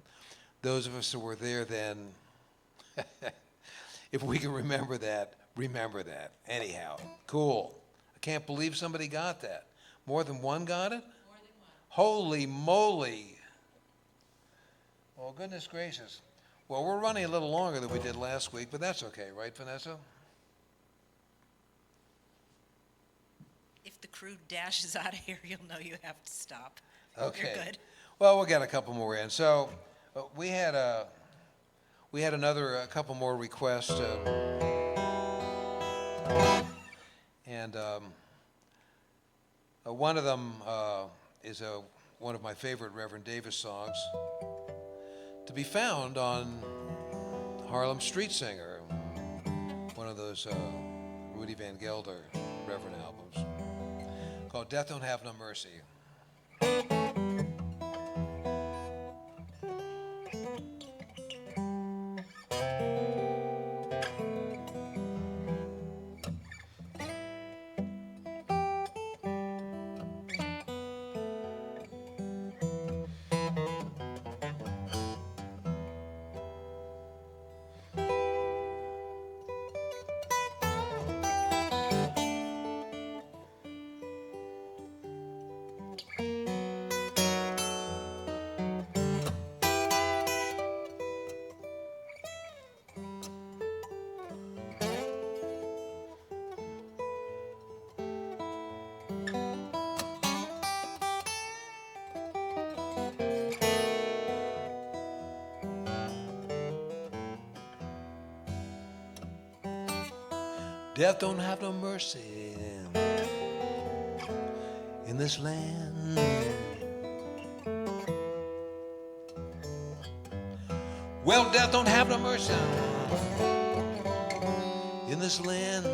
those of us who were there then, if we can remember that, remember that. Anyhow, cool. I can't believe somebody got that. More than one got it? More than one. Holy moly. Well, goodness gracious. Well, we're running a little longer than we did last week, but that's okay, right, Vanessa? If the crew dashes out of here, you'll know you have to stop. Okay. You're good. Well, we'll get a couple more in. So we had a couple more requests, and one of them is one of my favorite Reverend Davis songs, to be found on Harlem Street Singer, one of those Rudy Van Gelder Reverend albums, called Death Don't Have No Mercy. Death don't have no mercy in this land. Well, death don't have no mercy in this land,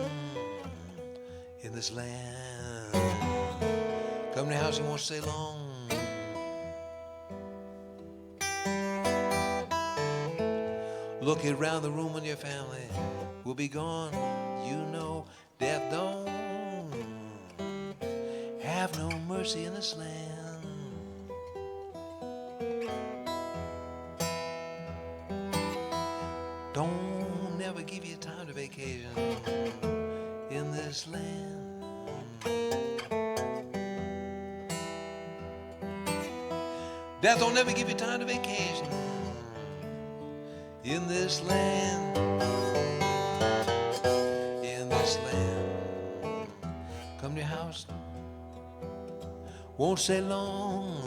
in this land. Come to the house, he won't stay long. Look around the room and your family will be gone. You know death don't have no mercy in this land. Don't never give you time to vacation in this land. Death don't never give you time to vacation in this land. In this land. Come to your house, won't stay long.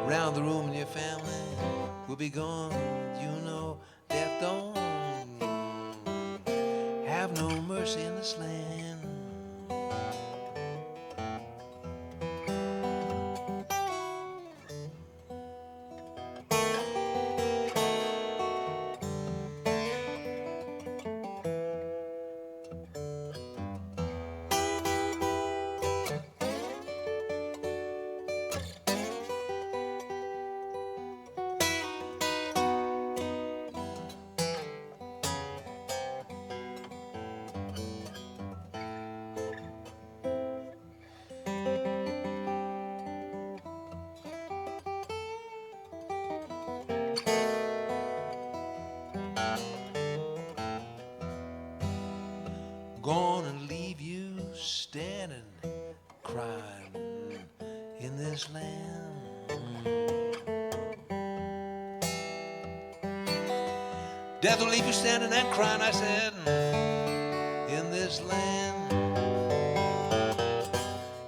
Round the room and your family will be gone. You know death don't have no mercy in this land. gonna leave you standing, crying in this land. Death will leave you standing and crying, I said, in this land.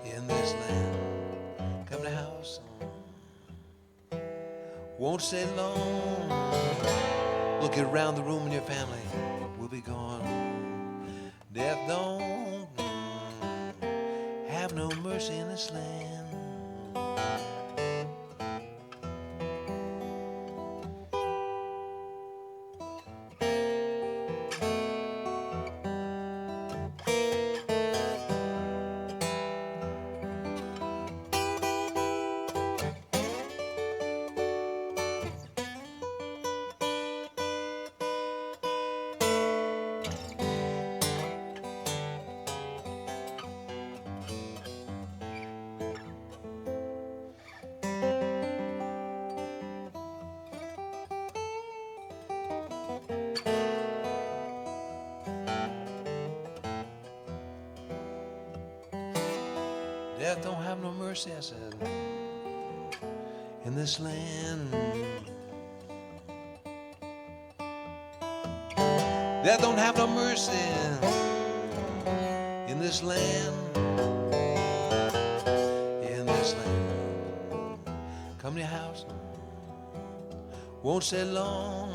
In this land. Come to the house. Won't stay long. Look around the room and your family will be gone. Death don't have no mercy in this land. Death don't have no mercy, I said, in this land. Death don't have no mercy in this land. In this land. Come to your house, won't stay long.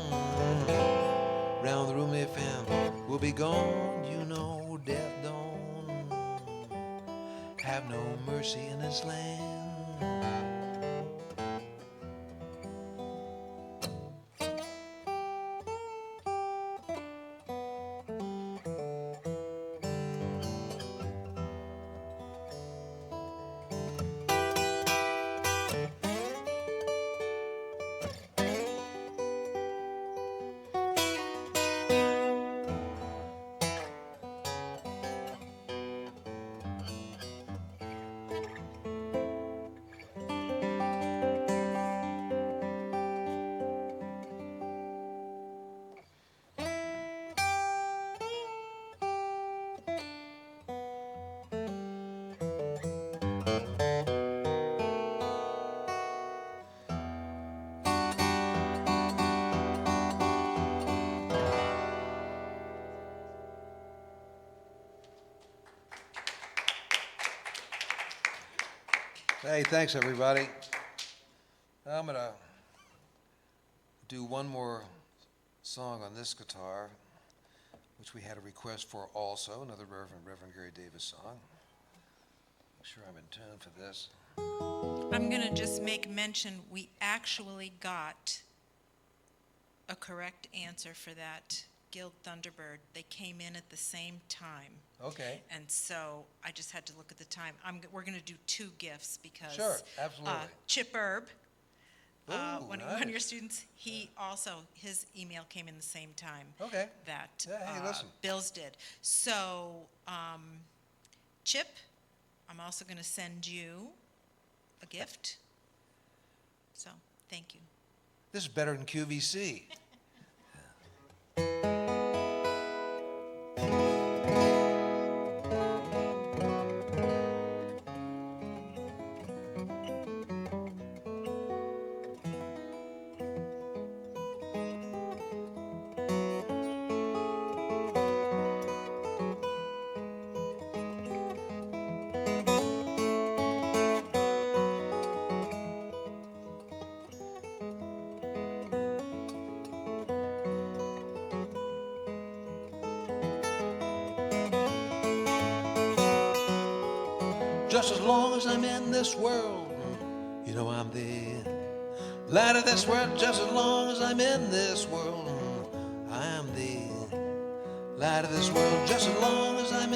Round the room they found will be gone. You know death don't have no mercy in this land. Hey, thanks everybody. I'm gonna do one more song on this guitar, which we had a request for also, another Reverend Gary Davis song. Make sure I'm in tune for this. I'm going to just make mention, we actually got a correct answer for that Guild Thunderbird. They came in at the same time. Okay. And so I just had to look at the time. We're going to do two gifts because Sure, absolutely. Chip Erb, Ooh, one nice. of your students, he also, his email came in the same time Okay. that Yeah, hey, listen. Bill's did. So, Chip, I'm also going to send you a gift. So, thank you. This is better than QVC. Just as long as I'm in this world, you know I'm the light of this world. Just as long as I'm in this world, I am the light of this world. Just as long as I'm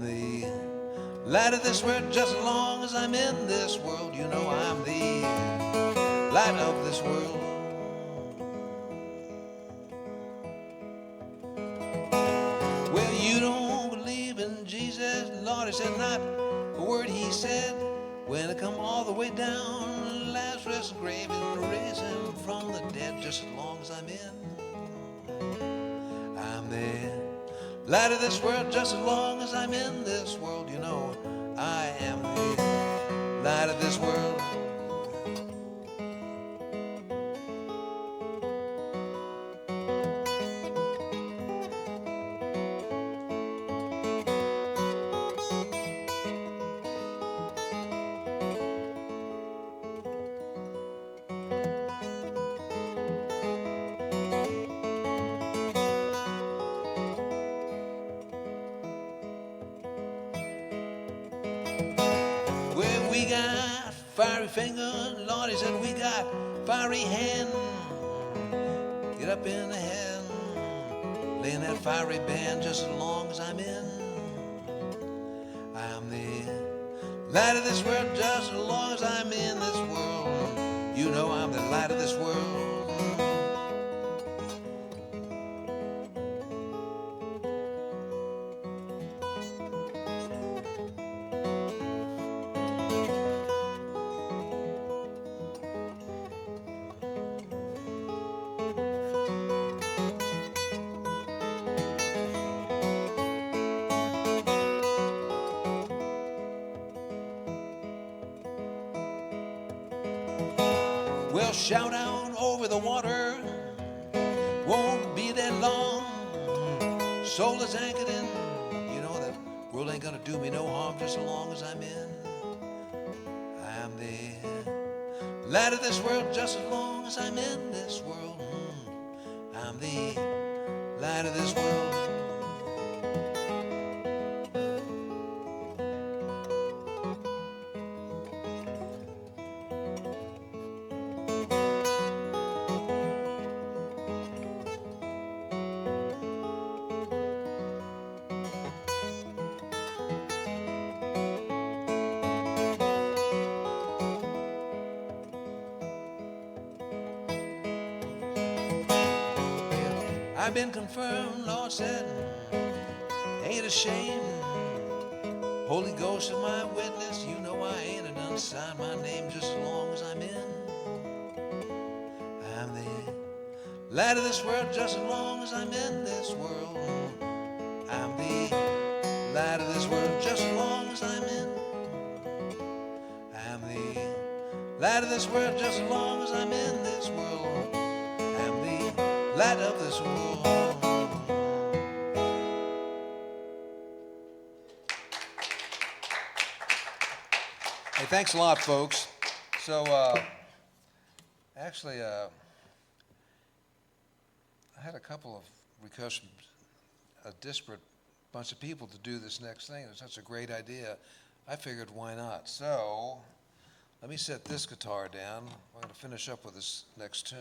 the light of this world. Just as long as I'm in this world, you know I'm the light of this world. Well, you don't believe in Jesus, Lord, he said not a word he said. When I come all the way down Lazarus' grave and raise him from the dead, just as long as I'm the light of this world. Just as long as I'm in this world, you know, I am the light of this world. Well, we got fiery finger, Lordy said we got fiery hand. Get up in the hand, playing that fiery band just as long as I'm in. I'm the light of this world just as long as I'm in this world. You know I'm the light of this world. Well, shout out over the water, won't be that long. Soul is anchored in, you know that world ain't gonna do me no harm just as long as I'm in. I'm the light of this world just as long as I'm in this world. I'm the light of this world. I've been confirmed, Lord said, ain't ashamed. Holy Ghost is my witness, you know I ain't a done signed my name just as long as I'm in. I'm the light of this world just as long as I'm in this world. I'm the light of this world just as long as I'm in. I'm the light of this world just as long as I'm in this world. I'm the light of this world. Hey, thanks a lot, folks. So, actually, I had a couple of requests from a disparate bunch of people to do this next thing. It was such a great idea. I figured, why not? So, let me set this guitar down. We're going to finish up with this next tune.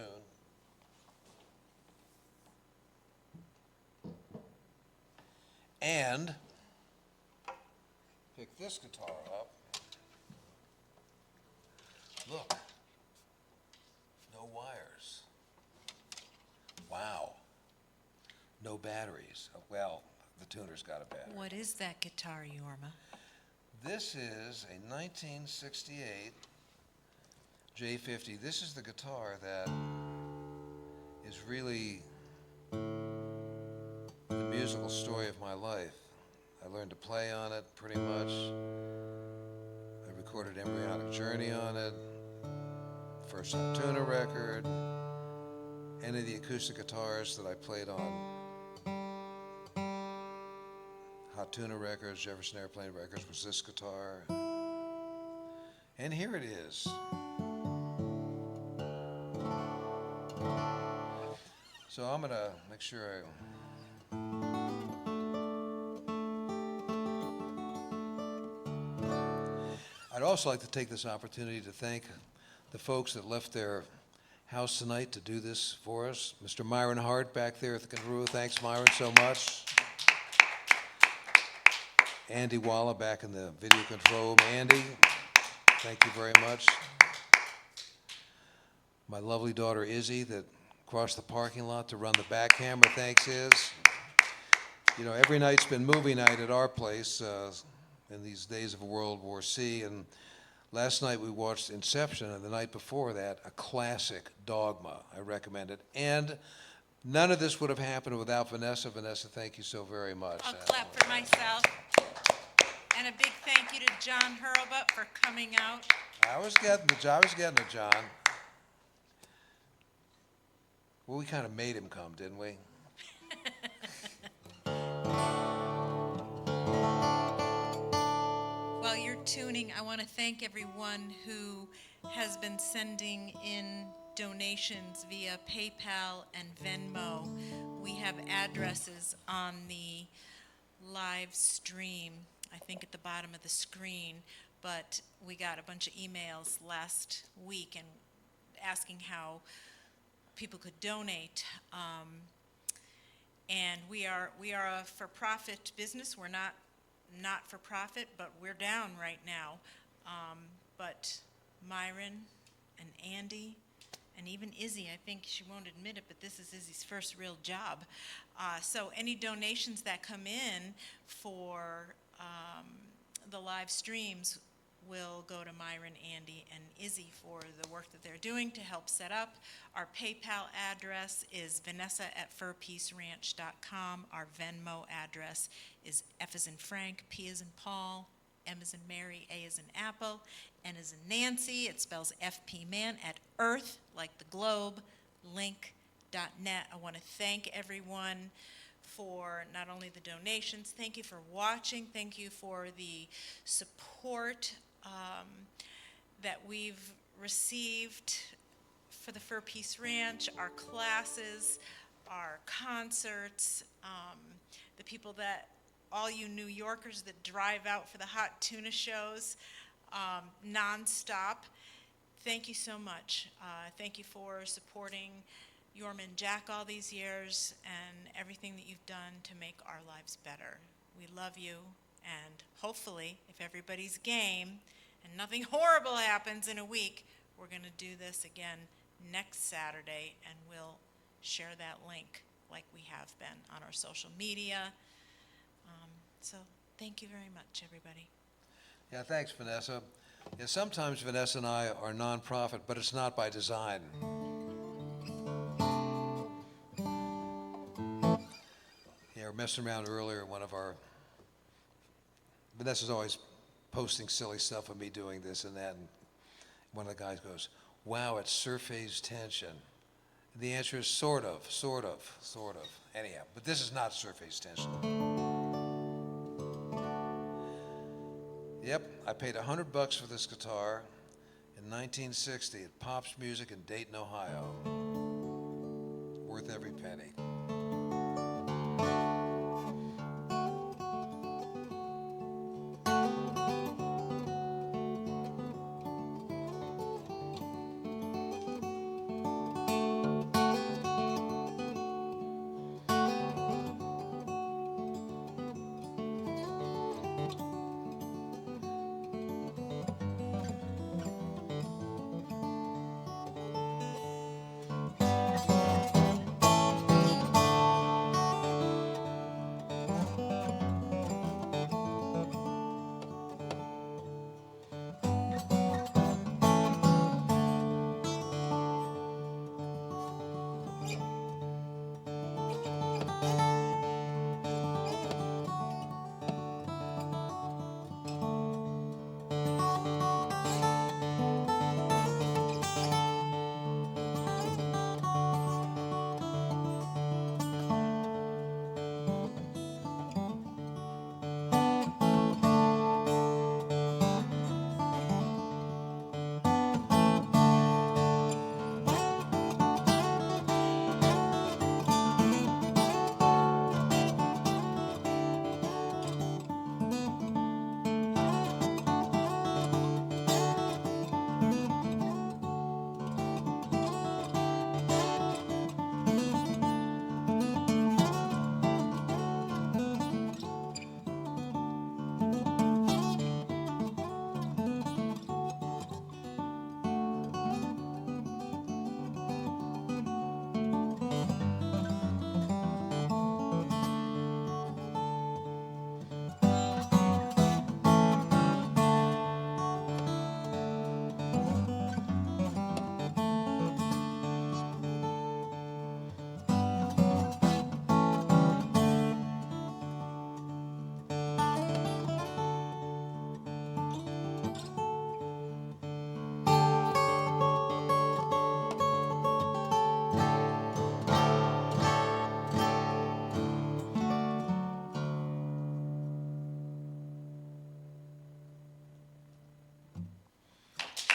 And pick this guitar up. Look, no wires. Wow. No batteries. Well, the tuner's got a battery. What is that guitar, Yorma? This is a 1968 J50. This is the guitar that is really the musical story of my life. I learned to play on it pretty much. I recorded Embryonic Journey on it, first tuner record. Any of the acoustic guitars that I played on Hot Tuner records, Jefferson Airplane records, was this guitar. And here it is. So I'm gonna make sure I'd also like to take this opportunity to thank the folks that left their house tonight to do this for us. Mr. Myron Hart back there at the control. Thanks, Myron, so much. Andy Walla back in the video control room. Andy, thank you very much. My lovely daughter Izzy that crossed the parking lot to run the back camera. Thanks, Iz. You know, every night's been movie night at our place in these days of World War C. And last night we watched Inception, and the night before that, a classic, Dogma. I recommend it. And None of this would have happened without Vanessa. Vanessa, thank you so very much. I'll clap for myself. And a big thank you to John Hurlbut for coming out. I was getting it, John. Well, we kind of made him come, didn't we? While you're tuning, I want to thank everyone who has been sending in donations via PayPal and Venmo. We have addresses on the live stream, I think at the bottom of the screen, but we got a bunch of emails last week and asking how people could donate. And we are a for-profit business. We're not for profit, but we're down right now. But Myron and Andy and even Izzy, I think she won't admit it, but this is Izzy's first real job. So any donations that come in for the live streams will go to Myron, Andy, and Izzy for the work that they're doing to help set up. Our PayPal address is vanessa@furpeaceranch.com. Our Venmo address is F as in Frank, P as in Paul, M as in Mary, A as in Apple, N as in Nancy. It spells FPman at earth, like the globe, link.net. I want to thank everyone for not only the donations, thank you for watching, thank you for the support that we've received for the Fur Peace Ranch, our classes, our concerts, the people that, all you New Yorkers that drive out for the hot tuna shows nonstop. Thank you so much. Thank you for supporting Yorman Jack all these years and everything that you've done to make our lives better. We love you, and hopefully, if everybody's game and nothing horrible happens in a week, we're going to do this again next Saturday, and we'll share that link like we have been on our social media. So thank you very much, everybody. Yeah, thanks, Vanessa. Yeah, sometimes Vanessa and I are nonprofit, but it's not by design. Yeah, we were messing around earlier. Vanessa's always posting silly stuff of me doing this and that, and one of the guys goes, "Wow, it's surface tension." And the answer is sort of. Anyhow, but this is not surface tension. Yep, I paid $100 for this guitar in 1960 at Pop's Music in Dayton, Ohio. Worth every penny.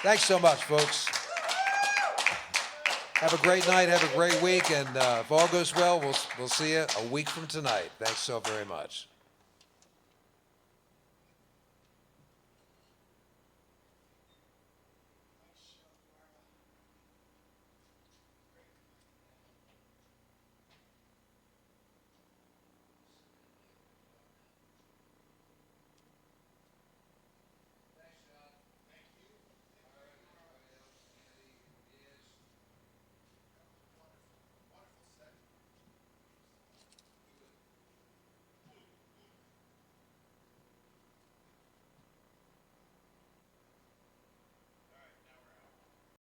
Thanks so much, folks. Have a great night, have a great week, and if all goes well, we'll see you a week from tonight. Thanks so very much.